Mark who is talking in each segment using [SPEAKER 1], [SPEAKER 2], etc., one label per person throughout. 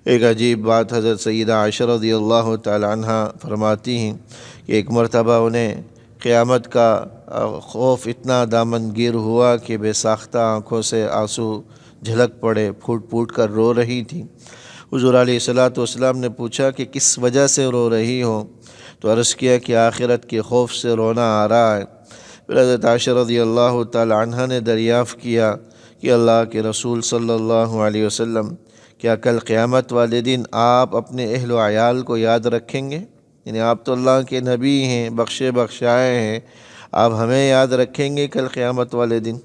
[SPEAKER 1] ایک عجیب بات حضرت سیدہ عائشہ رضی اللہ تعالی عنہ فرماتی ہیں کہ ایک مرتبہ انہیں قیامت کا خوف اتنا دامن گیر ہوا کہ بے ساختہ آنکھوں سے آنسو جھلک پڑے، پھوٹ پھوٹ کر رو رہی تھیں۔ حضور علیہ الصلوۃ والسلام نے پوچھا کہ کس وجہ سے رو رہی ہو؟ تو عرض کیا کہ آخرت کے خوف سے رونا آ رہا ہے۔ پھر حضرت عائشہ رضی اللہ تعالی عنہ نے دریافت کیا کہ اللہ کے رسول صلی اللہ علیہ وسلم، کیا کل قیامت والے دن آپ اپنے اہل و عیال کو یاد رکھیں گے؟ یعنی آپ تو اللہ کے نبی ہیں، بخشے بخشائے ہیں، آپ ہمیں یاد رکھیں گے کل قیامت والے دن؟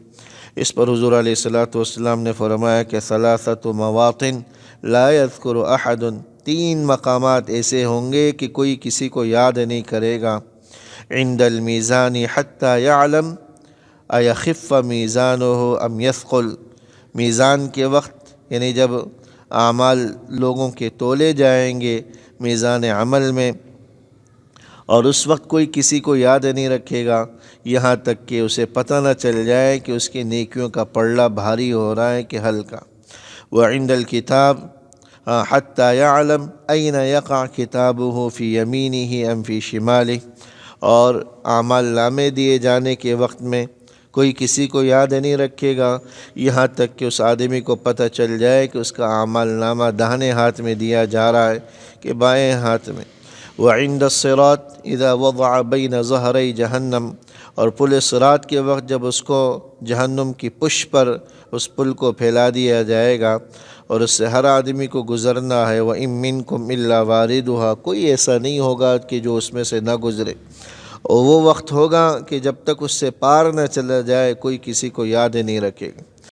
[SPEAKER 1] اس پر حضور علیہ الصلوۃ والسلام نے فرمایا کہ ثلاثۃ مواطن لا یذکر احد، 3 مقامات ایسے ہوں گے کہ کوئی کسی کو یاد نہیں کرے گا۔ عند المیزان حتی یعلم ایخف میزانہ ام یثقل، میزان کے وقت یعنی جب اعمال لوگوں کے تولے جائیں گے میزان عمل میں، اور اس وقت کوئی کسی کو یاد نہیں رکھے گا یہاں تک کہ اسے پتہ نہ چل جائے کہ اس کی نیکیوں کا پلڑا بھاری ہو رہا ہے کہ ہلکا۔ وعند الکتاب حتی یعلم این یقع کتابہ فی یمینہ ام فی شمالہ، اور اعمال نامے دیے جانے کے وقت میں کوئی کسی کو یاد نہیں رکھے گا یہاں تک کہ اس آدمی کو پتہ چل جائے کہ اس کا اعمال نامہ داہنے ہاتھ میں دیا جا رہا ہے کہ بائیں ہاتھ میں۔ وعند الصراط اذا وضع بین ظہری جہنم، اور پل صراط کے وقت جب اس کو جہنم کی پش پر اس پل کو پھیلا دیا جائے گا اور اس سے ہر آدمی کو گزرنا ہے۔ وَإِن مِّنكُمْ إِلَّا وَارِدُهَا، کوئی ایسا نہیں ہوگا کہ جو اس میں سے نہ گزرے، اور وہ وقت ہوگا کہ جب تک اس سے پار نہ چلا جائے کوئی کسی کو یاد نہیں رکھے گا۔